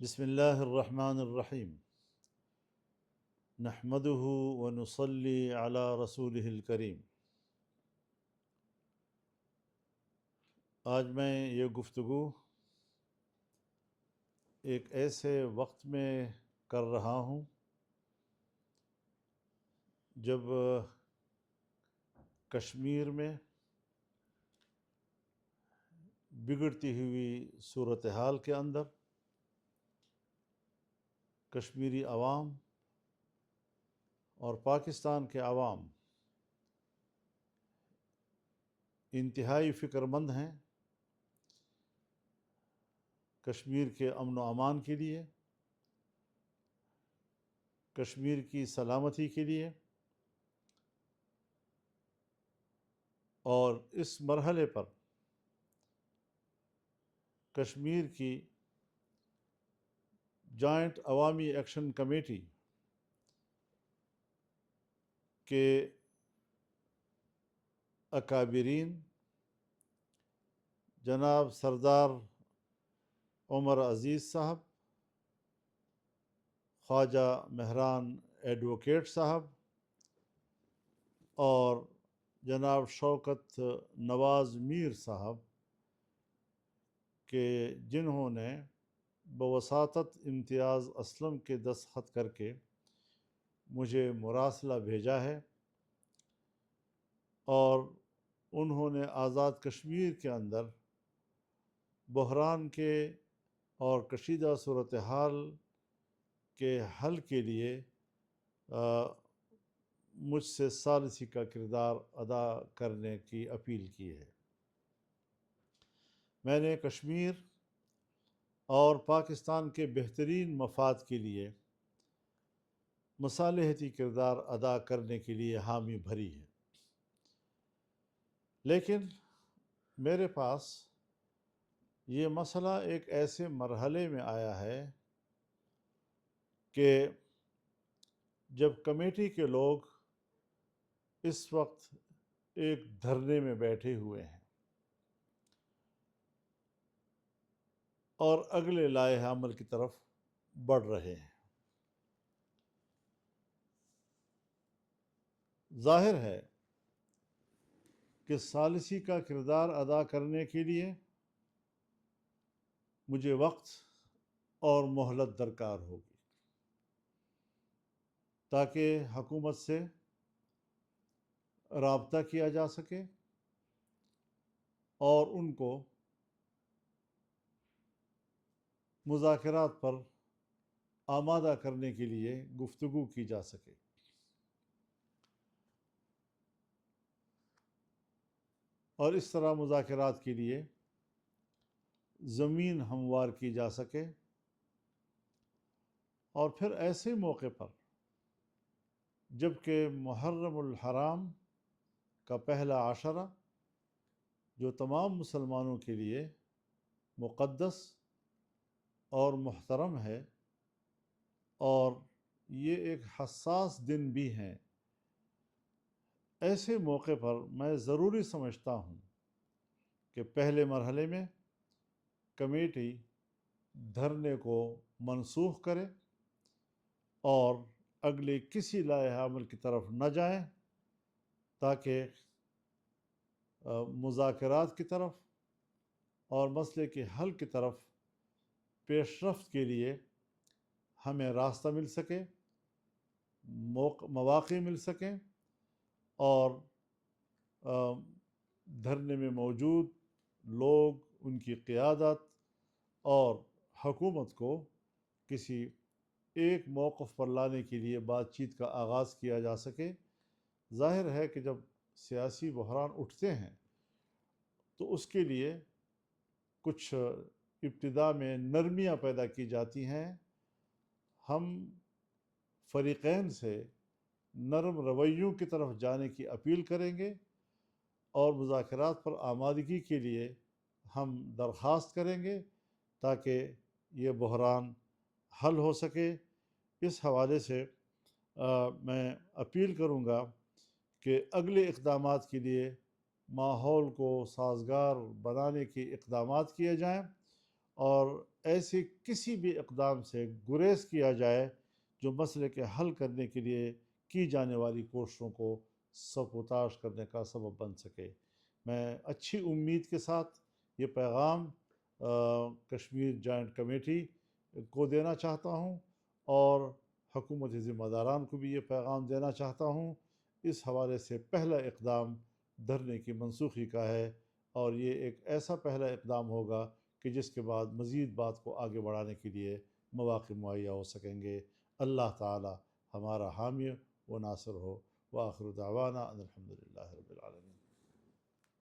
بسم اللہ الرحمن الرحیم نحمدہ ونصلی علی رسولہ الکریم۔ آج میں یہ گفتگو ایک ایسے وقت میں کر رہا ہوں جب کشمیر میں بگڑتی ہوئی صورتحال کے اندر کشمیری عوام اور پاکستان کے عوام انتہائی فکر مند ہیں کشمیر کے امن و امان کے لیے، کشمیر کی سلامتی کے لیے، اور اس مرحلے پر کشمیر کی جوائنٹ عوامی ایکشن کمیٹی کے اکابرین جناب سردار عمر عزیز صاحب، خواجہ مہران ایڈوکیٹ صاحب اور جناب شوکت نواز میر صاحب کہ جنہوں نے بواسطت امتیاز اسلم کے دستخط کر کے مجھے مراسلہ بھیجا ہے، اور انہوں نے آزاد کشمیر کے اندر بحران کے اور کشیدہ صورتحال کے حل کے لیے مجھ سے ثالثی کا کردار ادا کرنے کی اپیل کی ہے۔ میں نے کشمیر اور پاکستان کے بہترین مفاد کے لیے مصالحتی کردار ادا کرنے کے لیے حامی بھری ہے، لیکن میرے پاس یہ مسئلہ ایک ایسے مرحلے میں آیا ہے کہ جب کمیٹی کے لوگ اس وقت ایک دھرنے میں بیٹھے ہوئے ہیں اور اگلے لائحہ عمل کی طرف بڑھ رہے ہیں۔ ظاہر ہے کہ ثالثی کا کردار ادا کرنے کے لیے مجھے وقت اور مہلت درکار ہوگی تاکہ حکومت سے رابطہ کیا جا سکے اور ان کو مذاکرات پر آمادہ کرنے کے لیے گفتگو کی جا سکے۔ اور اس طرح مذاکرات کے لیے زمین ہموار کی جا سکے، اور پھر ایسے موقع پر جب کہ محرم الحرام کا پہلا عشرہ جو تمام مسلمانوں کے لیے مقدس اور محترم ہے، اور یہ ایک حساس دن بھی ہیں، ایسے موقع پر میں ضروری سمجھتا ہوں کہ پہلے مرحلے میں کمیٹی دھرنے کو منسوخ کرے اور اگلے کسی لائحہ عمل کی طرف نہ جائیں، تاکہ مذاکرات کی طرف اور مسئلے کے حل کی طرف پیش رفت کے لیے ہمیں راستہ مل سکے، مواقع مل سکیں، اور دھرنے میں موجود لوگ، ان کی قیادت اور حکومت کو کسی ایک موقف پر لانے کے لیے بات چیت کا آغاز کیا جا سکے۔ ظاہر ہے کہ جب سیاسی بحران اٹھتے ہیں تو اس کے لیے کچھ ابتدا میں نرمیاں پیدا کی جاتی ہیں۔ ہم فریقین سے نرم رویوں کی طرف جانے کی اپیل کریں گے، اور مذاکرات پر آمادگی کے لیے ہم درخواست کریں گے تاکہ یہ بحران حل ہو سکے۔ اس حوالے سے میں اپیل کروں گا کہ اگلے اقدامات کے لیے ماحول کو سازگار بنانے کے اقدامات کیے جائیں، اور ایسے کسی بھی اقدام سے گریز کیا جائے جو مسئلے کے حل کرنے کے لیے کی جانے والی کوششوں کو سبوتاش کرنے کا سبب بن سکے۔ میں اچھی امید کے ساتھ یہ پیغام کشمیر جوائنٹ کمیٹی کو دینا چاہتا ہوں، اور حکومتی ذمہ داران کو بھی یہ پیغام دینا چاہتا ہوں۔ اس حوالے سے پہلا اقدام دھرنے کی منسوخی کا ہے، اور یہ ایک ایسا پہلا اقدام ہوگا کہ جس کے بعد مزید بات کو آگے بڑھانے کے لیے مواقع مہیا ہو سکیں گے۔ اللہ تعالی ہمارا حامی و ناصر ہو۔ وآخر دعوانا ان الحمد للہ رب العالمین۔